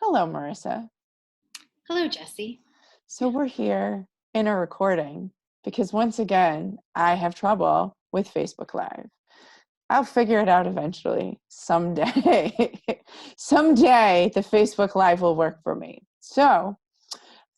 Hello, Marissa. Hello, Jesse. So we're here in a recording because once again, I have trouble with Facebook Live. I'll figure it out eventually, someday. Someday the Facebook Live will work for me. So,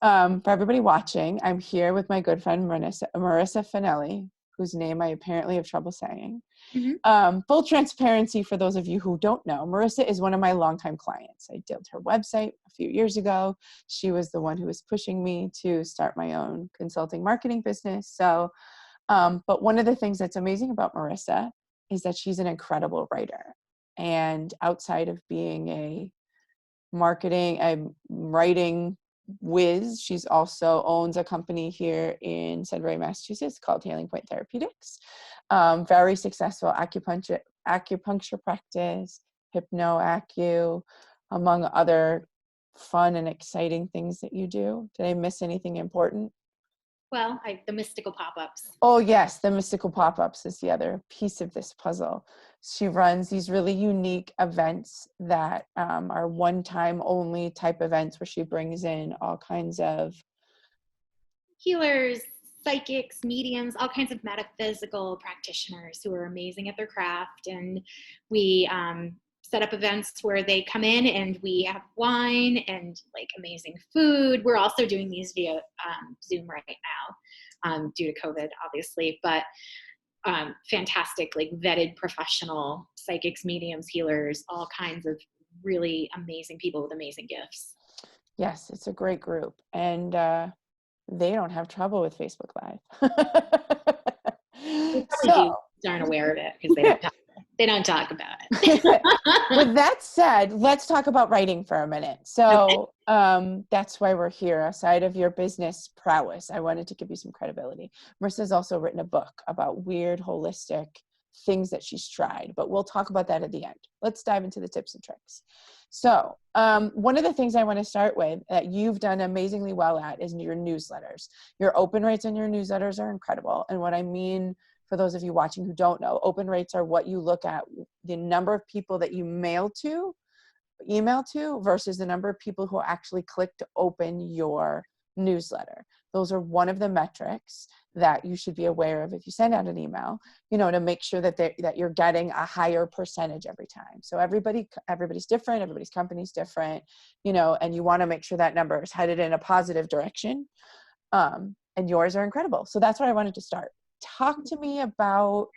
for everybody watching, I'm here with my good friend Marissa Finelli, whose name I apparently have trouble saying. Mhm. Full transparency for those of you who don't know, Marissa is one of my longtime clients. I did her website a few years ago. She was the one who was pushing me to start my own consulting marketing business. But one of the things that's amazing about Marissa is that she's an incredible writer. And outside of being a writing whiz, she's also owns a company here in Sudbury, Massachusetts called Healing Point Therapeutics. Very successful acupuncture practice, hypnoacu, among other fun and exciting things that you do. Did I miss anything important? Well, the mystical pop-ups. Oh yes, the mystical pop-ups is the other piece of this puzzle. She runs these really unique events that are one-time only type events where she brings in all kinds of Healers, psychics, mediums, all kinds of metaphysical practitioners who are amazing at their craft. And we set up events where they come in and we have wine and like amazing food. We're also doing these via Zoom right now due to COVID, obviously, but fantastic, like vetted professional psychics, mediums, healers, all kinds of really amazing people with amazing gifts. Yes, it's a great group. And they don't have trouble with Facebook Live. They probably So, do, aren't aware of it because they don't talk about it. with that said, let's talk about writing for a minute. Okay. So, that's why we're here. Aside of your business prowess, I wanted to give you some credibility. Marissa's also written a book about weird, holistic things that she's tried, but we'll talk about that at the end. Let's dive into the tips and tricks. So, one of the things I want to start with that you've done amazingly well at is your newsletters. Your open rates on your newsletters are incredible. And what I mean, for those of you watching who don't know, open rates are what you look at, the number of people that you email to versus the number of people who actually click to open your newsletter. Those are one of the metrics that you should be aware of if you send out an email, to make sure that you're getting a higher percentage every time. So everybody's different, everybody's company's different, and you want to make sure that number is headed in a positive direction. And yours are incredible. So that's where I wanted to start. Talk to me about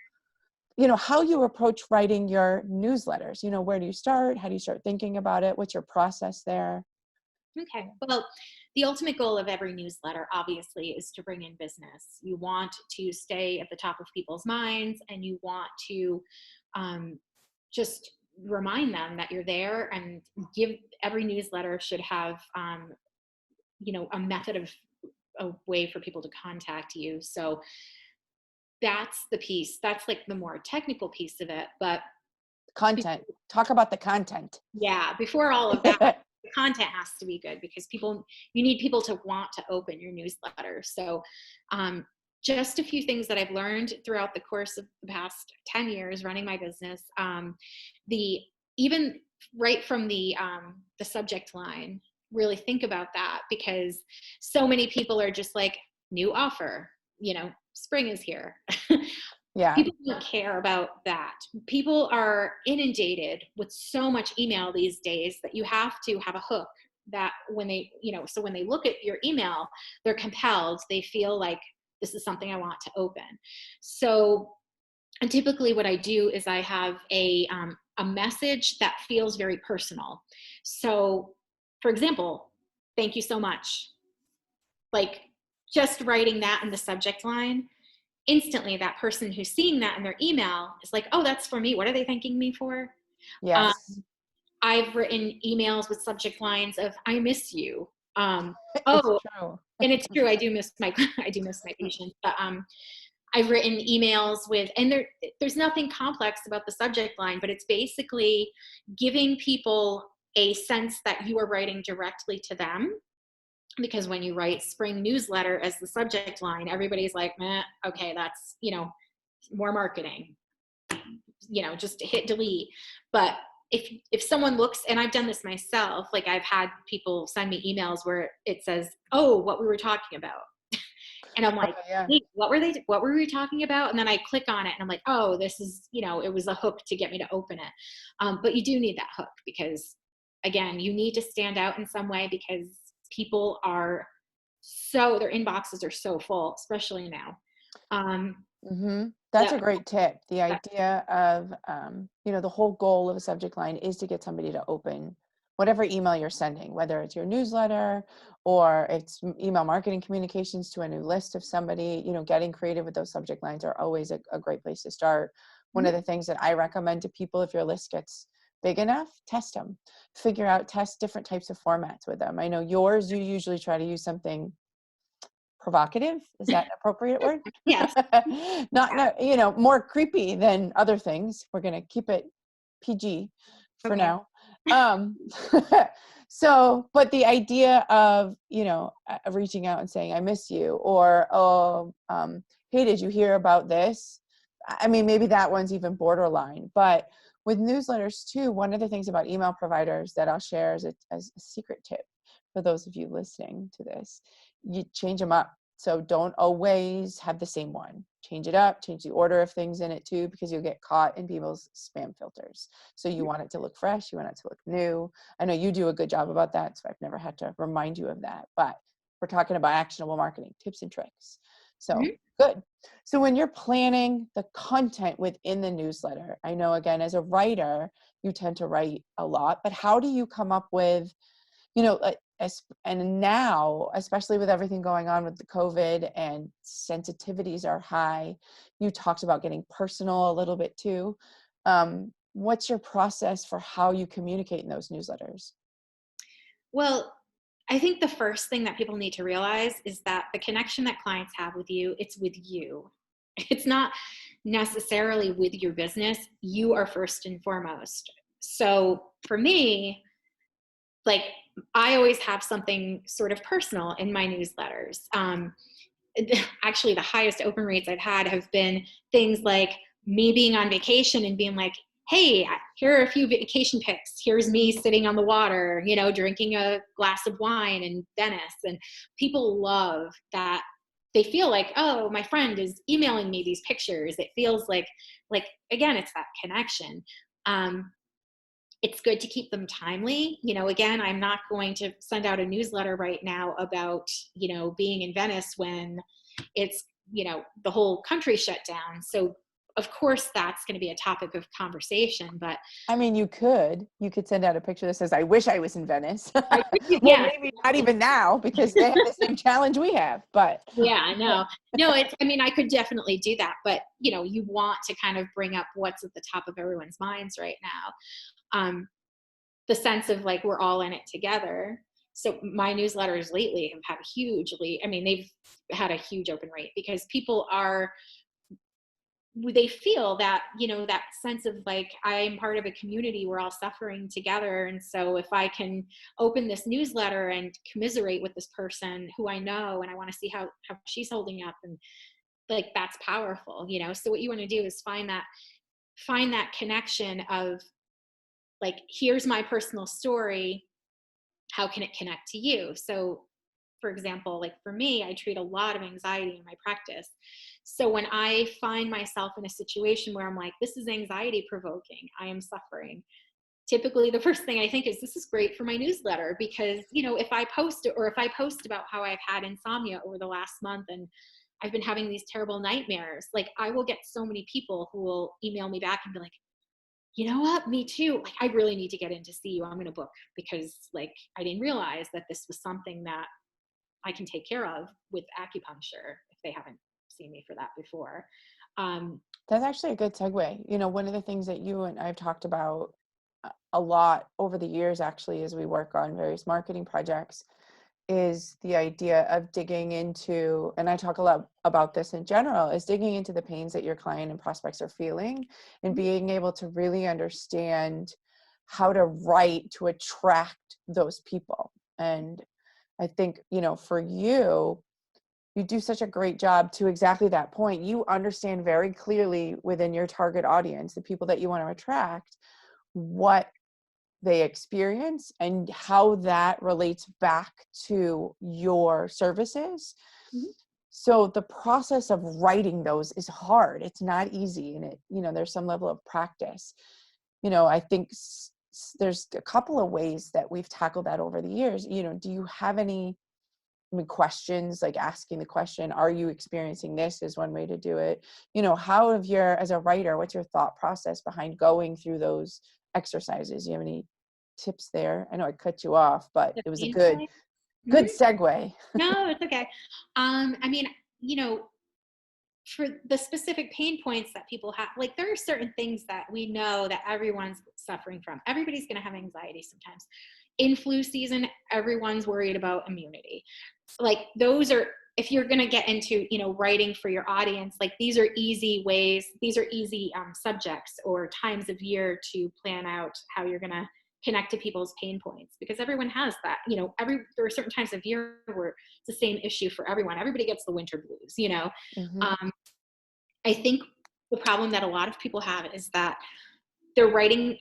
how you approach writing your newsletters. Where do you start? How do you start thinking about it? What's your process there? Okay. Well, the ultimate goal of every newsletter, obviously, is to bring in business. You want to stay at the top of people's minds, and you want to just remind them that you're there. And every newsletter should have, a method of a way for people to contact you. So that's the piece. That's like the more technical piece of it. But Content. Talk about the content. yeah, before all of that, the content has to be good because you need people to want to open your newsletter. So just a few things that I've learned throughout the course of the past 10 years running my business. Even right from the subject line, really think about that, because so many people are just like, new offer, spring is here. Yeah. People don't care about that. People are inundated with so much email these days that you have to have a hook that when they, so when they look at your email, they're compelled, they feel like this is something I want to open. So, and typically what I do is I have a message that feels very personal. So for example, thank you so much. Like just writing that in the subject line, instantly that person who's seeing that in their email is like, oh, that's for me. What are they thanking me for? Yes. I've written emails with subject lines of "I miss you." It's Oh, true. and it's true. I do miss my patients. But I've written emails with, and there's nothing complex about the subject line, but it's basically giving people a sense that you are writing directly to them. Because when you write spring newsletter as the subject line, everybody's like, meh, okay, that's, more marketing, just hit delete. But if someone looks, and I've done this myself, like I've had people send me emails where it says, oh, what we were talking about. And I'm Oh, like, yeah. wait, what were we talking about? And then I click on it and I'm like, oh, this is, it was a hook to get me to open it. But you do need that hook because, again, you need to stand out in some way because people are their inboxes are so full, especially now. That's Yeah. a great tip. The idea of, the whole goal of a subject line is to get somebody to open whatever email you're sending, whether it's your newsletter or it's email marketing communications to a new list of somebody. Getting creative with those subject lines are always a great place to start. One of the things that I recommend to people, if your list gets big enough, test them. Test different types of formats with them. I know yours, you usually try to use something provocative. Is that an appropriate word? Yes. Not more creepy than other things. We're going to keep it PG for Okay. now. But the idea of, reaching out and saying, I miss you, or, hey, did you hear about this? I mean, maybe that one's even borderline, but with newsletters too, one of the things about email providers that I'll share as a secret tip for those of you listening to this, you change them up. So don't always have the same one. Change it up, change the order of things in it too, because you'll get caught in people's spam filters. So you want it to look fresh, you want it to look new. I know you do a good job about that, so I've never had to remind you of that. But we're talking about actionable marketing tips and tricks. So good. So when you're planning the content within the newsletter, I know, again, as a writer, you tend to write a lot, but how do you come up with, and now, especially with everything going on with the COVID and sensitivities are high, you talked about getting personal a little bit too. What's your process for how you communicate in those newsletters? Well, I think the first thing that people need to realize is that the connection that clients have with you, it's with you. It's not necessarily with your business. You are first and foremost. So for me, like, I always have something sort of personal in my newsletters. Actually, the highest open rates I've had have been things like me being on vacation and being like, hey, here are a few vacation pics. Here's me sitting on the water, drinking a glass of wine in Venice. And people love that. They feel like, oh, my friend is emailing me these pictures. It feels like again, it's that connection. It's good to keep them timely. Again, I'm not going to send out a newsletter right now about, being in Venice when it's, the whole country shut down. So of course that's going to be a topic of conversation, but I mean, you could send out a picture that says, I wish I was in Venice. Well, yeah. maybe not even now because they have the same challenge we have, but. Yeah, no, I could definitely do that, but you want to kind of bring up what's at the top of everyone's minds right now. The sense of like, we're all in it together. So my newsletters lately have had they've had a huge open rate because they feel that, that sense of like, I'm part of a community, we're all suffering together. And so if I can open this newsletter and commiserate with this person who I know, and I want to see how she's holding up, and like, that's powerful, So what you want to do is find that connection of like, here's my personal story. How can it connect to you? So for example, like for me, I treat a lot of anxiety in my practice. So when I find myself in a situation where I'm like, this is anxiety provoking, I am suffering, typically the first thing I think is, this is great for my newsletter, because, if I post about how I've had insomnia over the last month and I've been having these terrible nightmares, like I will get so many people who will email me back and be like, you know what, me too. Like, I really need to get in to see you. I'm going to book because like, I didn't realize that this was something that I can take care of with acupuncture if they haven't seen me for that before. That's actually a good segue. One of the things that you and I've talked about a lot over the years, actually, as we work on various marketing projects, is the idea of digging into, and I talk a lot about this in general, is digging into the pains that your client and prospects are feeling and being able to really understand how to write to attract those people. And I think, for you, you do such a great job to exactly that point. You understand very clearly within your target audience, the people that you want to attract, what they experience and how that relates back to your services. Mhm. So the process of writing those is hard. It's not easy. And it, there's some level of practice. I think there's a couple of ways that we've tackled that over the years. Do you have any, questions, like asking the question, are you experiencing this, is one way to do it. How have as a writer, what's your thought process behind going through those exercises? Do you have any tips there? I know I cut you off, but The it was a pain good, point? good Mhm. segue. No, it's okay. I mean, you know, for the specific pain points that people have, like there are certain things that we know that everyone's suffering from. Everybody's going to have anxiety sometimes. In flu season, everyone's worried about immunity. Like those are, if you're going to get into, writing for your audience, like these are easy ways, these are easy subjects or times of year to plan out how you're going to connect to people's pain points, because everyone has that. There are certain times of year where it's the same issue for everyone. Everybody gets the winter blues. Mm-hmm. um, I think the problem that a lot of people have is that they're writing,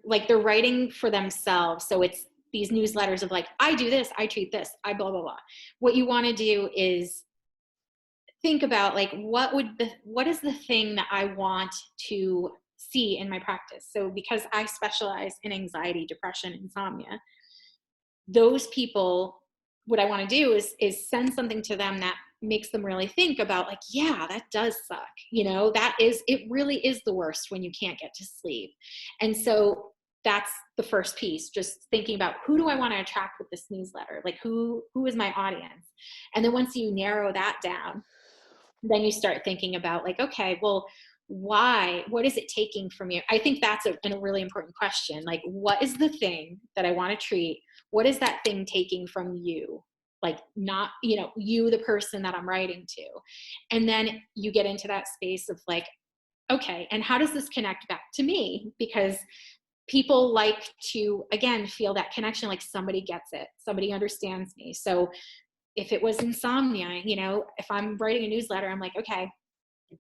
like they're writing for themselves. So it's these newsletters of like, I do this, I treat this, I blah blah blah. What you want to do is think about like, what is the thing that I want to see in my practice. So because I specialize in anxiety, depression, insomnia, those people, what I want to do is send something to them that makes them really think about like, yeah, that does suck. It really is the worst when you can't get to sleep. And so that's the first piece, just thinking about who do I want to attract with this newsletter? Like who is my audience? And then once you narrow that down, then you start thinking about like, okay, well, what is it taking from you? I think that's a really important question. Like, what is the thing that I want to treat? What is that thing taking from you? Like not, you, the person that I'm writing to. And then you get into that space of like, okay, and how does this connect back to me? Because people like to, again, feel that connection, like somebody gets it, somebody understands me. So if it was insomnia, if I'm writing a newsletter, I'm like, okay,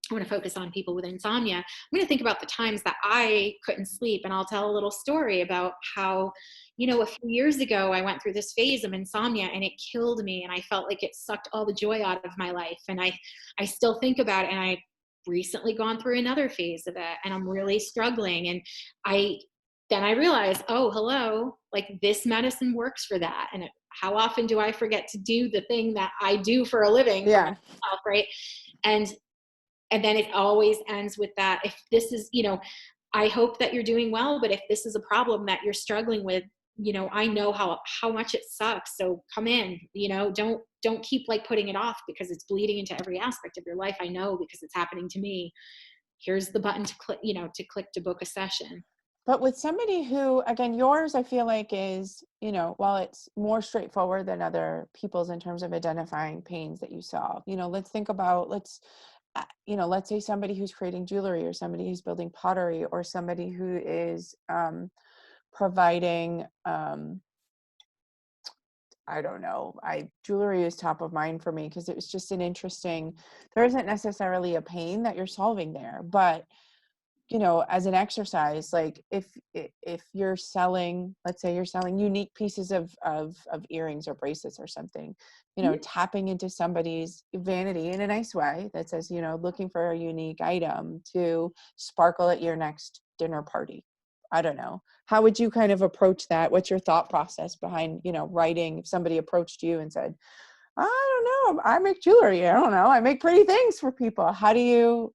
I want to focus on people with insomnia. I'm going to think about the times that I couldn't sleep, and I'll tell a little story about how, a few years ago, I went through this phase of insomnia and it killed me, and I felt like it sucked all the joy out of my life. And I still think about it, and I recently gone through another phase of it, and I'm really struggling. And then I realized, oh, hello, like this medicine works for that. And how often do I forget to do the thing that I do for a living for Yeah. myself, right? And then it always ends with that. If this is, I hope that you're doing well, but if this is a problem that you're struggling with, I know how much it sucks. So come in, don't keep like putting it off because it's bleeding into every aspect of your life. I know because it's happening to me. Here's the button to click, to book a session. But with somebody who, again, yours, I feel like is, while it's more straightforward than other people's in terms of identifying pains that you solve, let's think about, let's say somebody who's creating jewelry, or somebody who's building pottery, or somebody who is providing, I don't know, jewelry is top of mind for me because it was just there isn't necessarily a pain that you're solving there, but as an exercise, like if you're selling, let's say you're selling unique pieces of earrings or bracelets or something, tapping into somebody's vanity in a nice way that says, looking for a unique item to sparkle at your next dinner party. I don't know. How would you kind of approach that? What's your thought process behind, writing? If somebody approached you and said, I don't know, I make jewelry. I don't know. I make pretty things for people. How do you,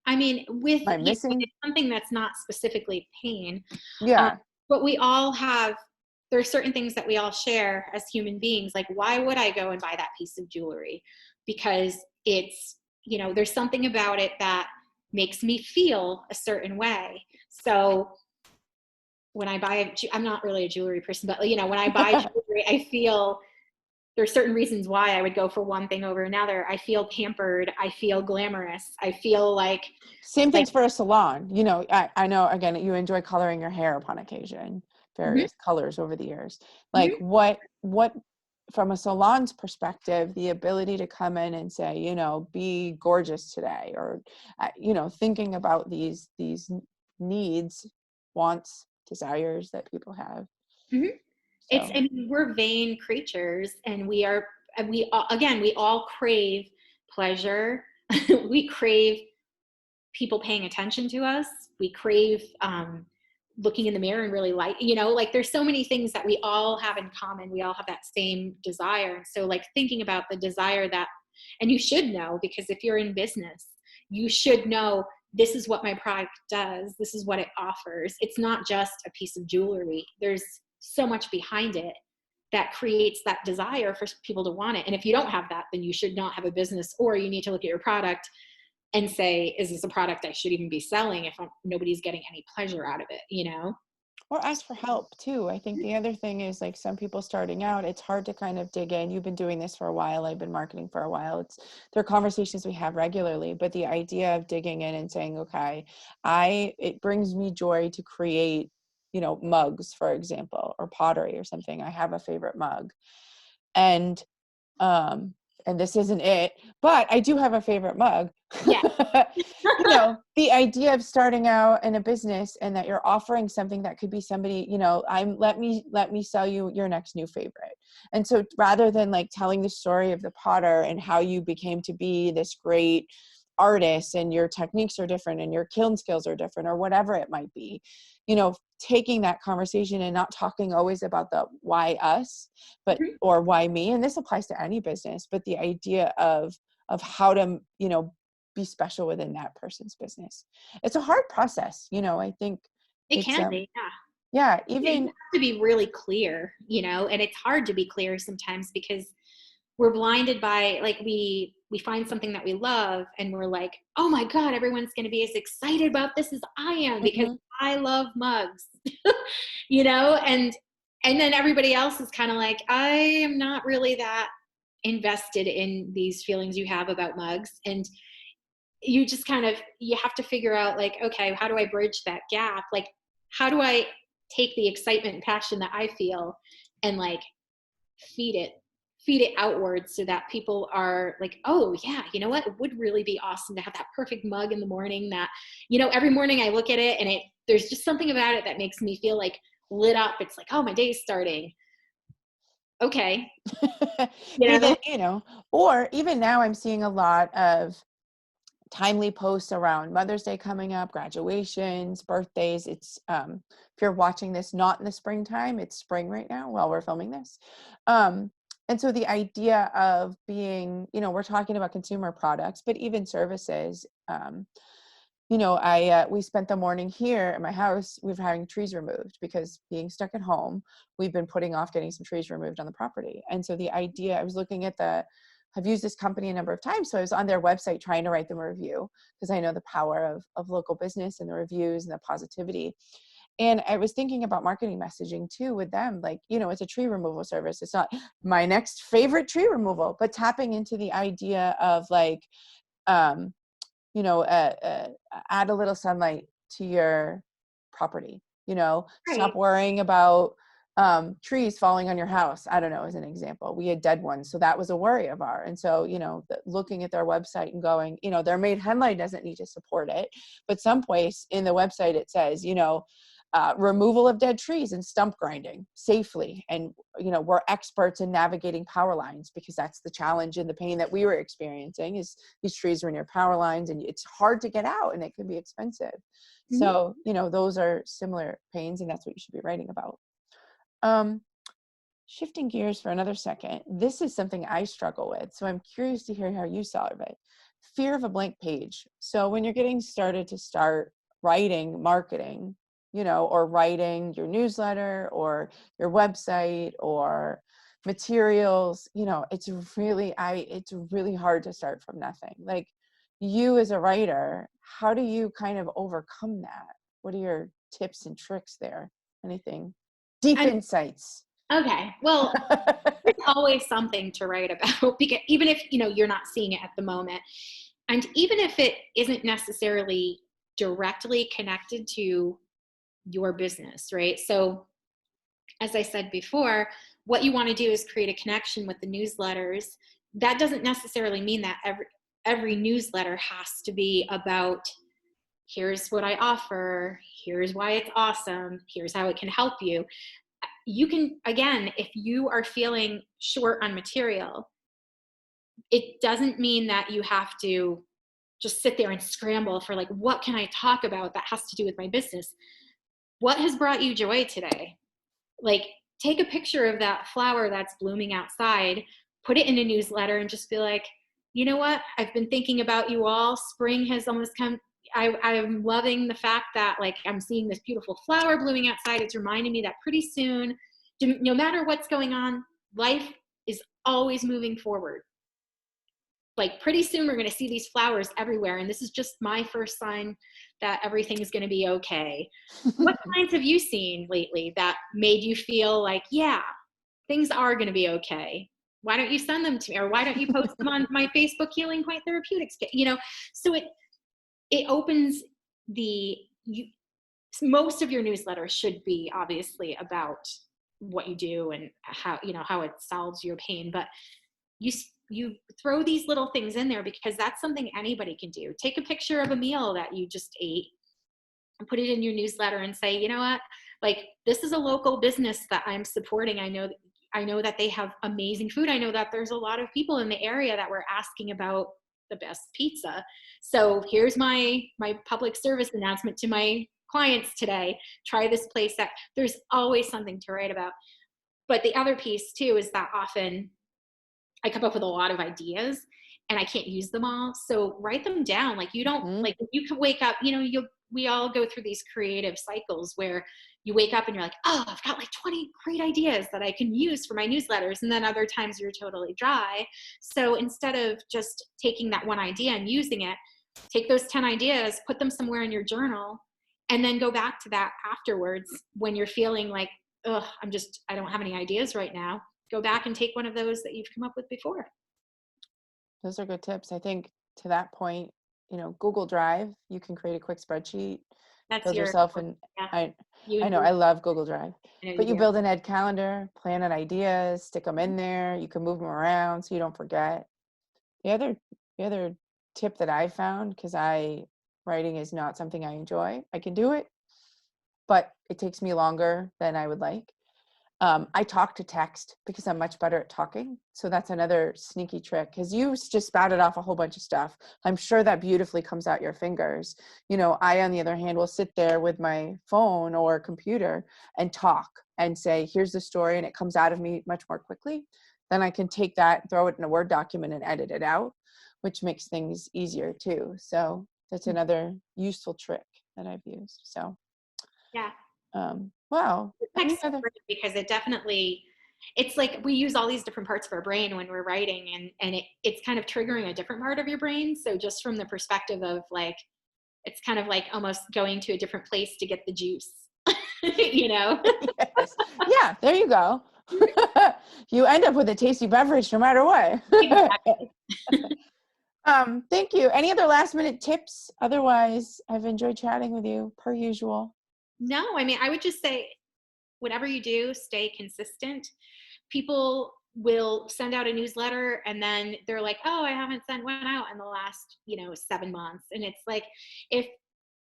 I mean, am I when missing? it's something that's not specifically pain, um, Yeah. but we all have, there are certain things that we all share as human beings. Like, why would I go and buy that piece of jewelry? Because it's, there's something about it that makes me feel a certain way. So when I buy, I'm not really a jewelry person, but when I buy jewelry, I feel there's certain reasons why I would go for one thing over another. I feel pampered. I feel glamorous. I feel like, Same things for a salon. I know, again, you enjoy coloring your hair upon occasion, mhm, various colors over the years. Like mhm. what, from a salon's perspective, the ability to come in and say, be gorgeous today, or, thinking about these needs, wants, desires that people have. Mhm. So, I mean, we're vain creatures, and we all crave pleasure. We crave people paying attention to us. We crave looking in the mirror and really like there's so many things that we all have in common. We all have that same desire. And so like thinking about the desire that, and you should know, because if you're in business, you should know this is what my product does. This is what it offers. It's not just a piece of jewelry. There's so much behind it that creates that desire for people to want it. And if you don't have that, then you should not have a business, or you need to look at your product and say, is this a product I should even be selling if nobody's getting any pleasure out of it, you know? or ask for help too. I think the other thing is, like, some people starting out, it's hard to kind of dig in. You've been doing this for a while. I've been marketing for a while. There are conversations we have regularly, but the idea of digging in and saying, okay, it brings me joy to create, mugs, for example, or pottery or something. I have a favorite mug, and um and this isn't it, but I do have a favorite mug. Yeah. The idea of starting out in a business and that you're offering something that could be somebody, let me sell you your next new favorite. And so rather than like telling the story of the potter and how you became to be this great artist and your techniques are different and your kiln skills are different or whatever it might be, taking that conversation and not talking always about the why us, but Mhm. or why me. And this applies to any business, but the idea of how to, be special within that person's business. It's a hard process. I think It it's, can be, yeah. yeah, You even, have to be really clear, and it's hard to be clear sometimes because we're blinded by like we find something that we love and we're like, oh my God, everyone's going to be as excited about this as I am because mhm. I love mugs, and then everybody else is kind of like, I am not really that invested in these feelings you have about mugs. And you have to figure out like, okay, how do I bridge that gap? Like, how do I take the excitement and passion that I feel and like feed it feed it outwards so that people are like, oh yeah, you know what, it would really be awesome to have that perfect mug in the morning that, every morning I look at it and there's just something about it that makes me feel like lit up. It's like, oh, my day's starting. Okay. you Even, know or even now I'm seeing a lot of timely posts around Mother's Day coming up, graduations, birthdays. It's if you're watching this not in the springtime, it's spring right now while we're filming this. And so the idea of being, we're talking about consumer products, but even services. We spent the morning here at my house. We've having trees removed because being stuck at home, we've been putting off getting some trees removed on the property. And so the idea, I was looking at I've used this company a number of times. So I was on their website trying to write them a review because I know the power of local business and the reviews and the positivity. And I was thinking about marketing messaging too with them. Like, it's a tree removal service. It's not my next favorite tree removal, but tapping into the idea of like, um, add a little sunlight to your property, stop right. worrying about trees falling on your house. I don't know, as an example, we had dead ones. So that was a worry of ours. And so, looking at their website and going, their main headline doesn't need to support it, but someplace in the website, it says, removal of dead trees and stump grinding safely. And, we're experts in navigating power lines because that's the challenge and the pain that we were experiencing is these trees were near power lines and it's hard to get out and it can be expensive. Mhm. So, those are similar pains and that's what you should be writing about. Um, Shifting gears for another second, this is something I struggle with. So I'm curious to hear how you solve it. Fear of a blank page. So when you're getting started to start writing marketing, or writing your newsletter or your website or materials, it's really hard to start from nothing. Like, you as a writer, how do you kind of overcome that? What are your tips and tricks there? Anything? Deep And insights. okay, well, there's always something to write about because even if you're not seeing it at the moment, and even if it isn't necessarily directly connected to your business, right? So as I said before, what you want to do is create a connection with the newsletters. That doesn't necessarily mean that every newsletter has to be about here's what I offer, here's why it's awesome, here's how it can help you. You can, again, if you are feeling short on material, it doesn't mean that you have to just sit there and scramble for like, what can I talk about that has to do with my business? What has brought you joy today? Like, take a picture of that flower that's blooming outside, put it in a newsletter, and just be like, you know what? I've been thinking about you all. Spring has almost come. I'm loving the fact that like I'm seeing this beautiful flower blooming outside. It's reminding me that pretty soon, no matter what's going on, life is always moving forward. Like pretty soon we're going to see these flowers everywhere. And this is just my first sign that everything is going to be okay. What signs have you seen lately that made you feel like, yeah, things are going to be okay? Why don't you send them to me? Or why don't you post them on my Facebook Healing Point Therapeutics? You know, so it opens most of your newsletter should be obviously about what you do and how, you know, how it solves your pain. But you throw these little things in there because that's something anybody can do. Take a picture of a meal that you just ate and put it in your newsletter and say, you know what, like this is a local business that I'm supporting. I know that they have amazing food. I know that there's a lot of people in the area that were asking about the best pizza. So here's my public service announcement to my clients today. Try this place. That there's always something to write about. But the other piece too is that often I come up with a lot of ideas and I can't use them all. So write them down. Like you don't, like you can wake up, you know, we all go through these creative cycles where you wake up and you're like, oh, I've got like 20 great ideas that I can use for my newsletters. And then other times you're totally dry. So instead of just taking that one idea and using it, take those 10 ideas, put them somewhere in your journal, and then go back to that afterwards when you're feeling like, ugh, I don't have any ideas right now. Go back and take one of those that you've come up with before. Those are good tips. I think to that point, you know, Google Drive, you can create a quick spreadsheet, build yourself and I know I love Google Drive, but you build an Ed calendar, plan out ideas, stick them in there. You can move them around so you don't forget. The other tip that I found, because writing is not something I enjoy. I can do it, but it takes me longer than I would like. I talk to text because I'm much better at talking. So that's another sneaky trick, because you just spouted off a whole bunch of stuff. I'm sure that beautifully comes out your fingers. You know, I, on the other hand, will sit there with my phone or computer and talk and say, here's the story. And it comes out of me much more quickly. Then I can take that, throw it in a Word document and edit it out, which makes things easier too. So that's another useful trick that I've used. So, yeah. Wow. Because it's like we use all these different parts of our brain when we're writing, and it's kind of triggering a different part of your brain. So just from the perspective of like, it's kind of like almost going to a different place to get the juice, you know? Yes. Yeah, there you go. You end up with a tasty beverage no matter what. Exactly. Thank you. Any other last minute tips? Otherwise, I've enjoyed chatting with you per usual. No, I mean, I would just say, whatever you do, stay consistent. People will send out a newsletter and then they're like, oh, I haven't sent one out in the last, 7 months. And it's like,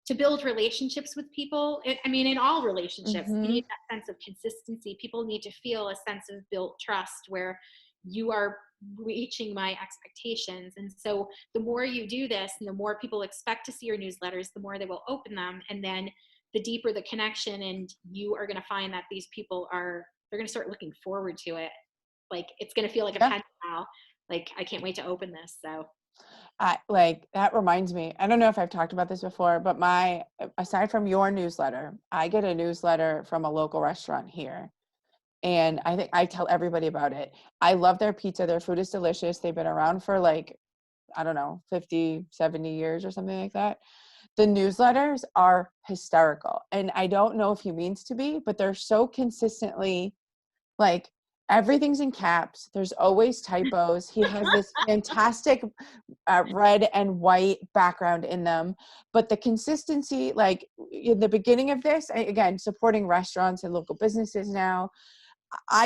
to build relationships with people, in all relationships, you need that sense of consistency. People need to feel a sense of built trust where you are reaching my expectations. And so the more you do this and the more people expect to see your newsletters, the more they will open them. And then the deeper the connection, and you are going to find that these people they're going to start looking forward to it. Like it's going to feel like a pen pal. Like, I can't wait to open this. So that reminds me, I don't know if I've talked about this before, but aside from your newsletter, I get a newsletter from a local restaurant here. And I think I tell everybody about it. I love their pizza. Their food is delicious. They've been around for 50, 70 years or something like that. The newsletters are hysterical. And I don't know if he means to be, but they're so consistently everything's in caps. There's always typos. He has this fantastic red and white background in them. But the consistency, in the beginning of this, again, supporting restaurants and local businesses now,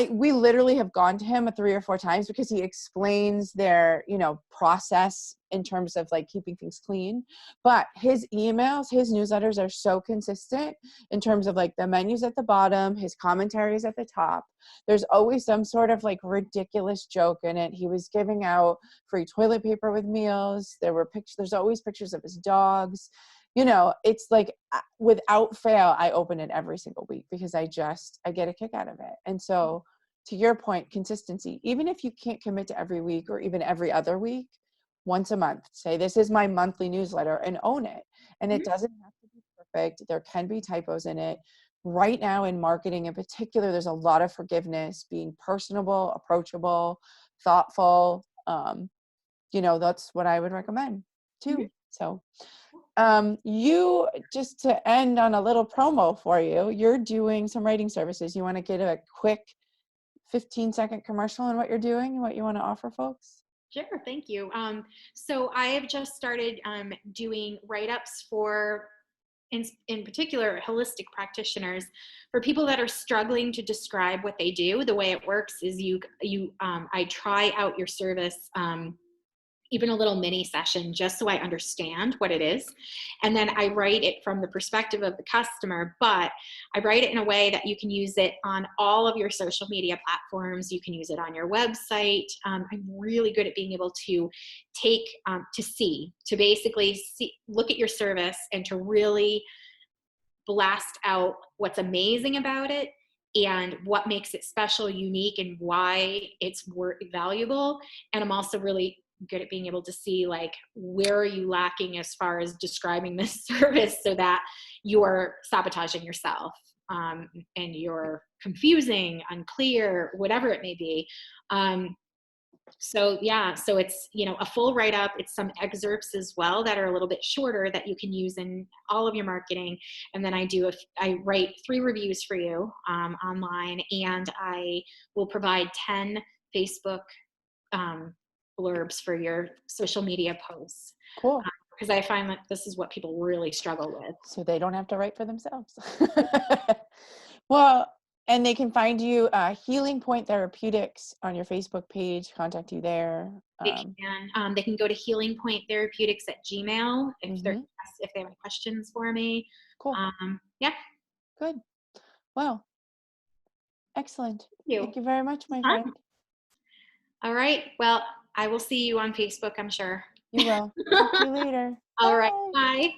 we literally have gone to him 3 or 4 times because he explains their, process in terms of like keeping things clean. But his emails, his newsletters are so consistent in terms of like the menus at the bottom, his commentaries at the top. There's always some sort of like ridiculous joke in it. He was giving out free toilet paper with meals. There's always pictures of his dogs. It's like without fail, I open it every single week because I get a kick out of it. And so to your point, consistency, even if you can't commit to every week or even every other week, once a month, say this is my monthly newsletter and own it. And it doesn't have to be perfect. There can be typos in it. Right now in marketing in particular, there's a lot of forgiveness, being personable, approachable, thoughtful. That's what I would recommend too. So you, just to end on a little promo for you, you're doing some writing services. You want to get a quick 15-second commercial on what you're doing and what you want to offer folks? Sure, thank you. So I have just started doing write-ups for, in particular, holistic practitioners, for people that are struggling to describe what they do. The way it works is I try out your service, even a little mini session, just so I understand what it is. And then I write it from the perspective of the customer, but I write it in a way that you can use it on all of your social media platforms. You can use it on your website. I'm really good at being able to basically look at your service and to really blast out what's amazing about it and what makes it special, unique, and why it's valuable. And I'm also really good at being able to see like, where are you lacking as far as describing this service so that you're sabotaging yourself, and you're confusing, unclear, whatever it may be. So it's, a full write-up. It's some excerpts as well that are a little bit shorter that you can use in all of your marketing. And then I write 3 reviews for you online, and I will provide 10 Facebook blurbs for your social media posts. Cool. Because I find that this is what people really struggle with. So they don't have to write for themselves. Well, and they can find you Healing Point Therapeutics on your Facebook page, contact you there. They can go to healingpointtherapeutics@gmail if they have any questions for me. Cool. Yeah. Good. Well, excellent. Thank you very much, my friend. All right. Well, I will see you on Facebook, I'm sure. You will. Talk to you later. All right. Bye.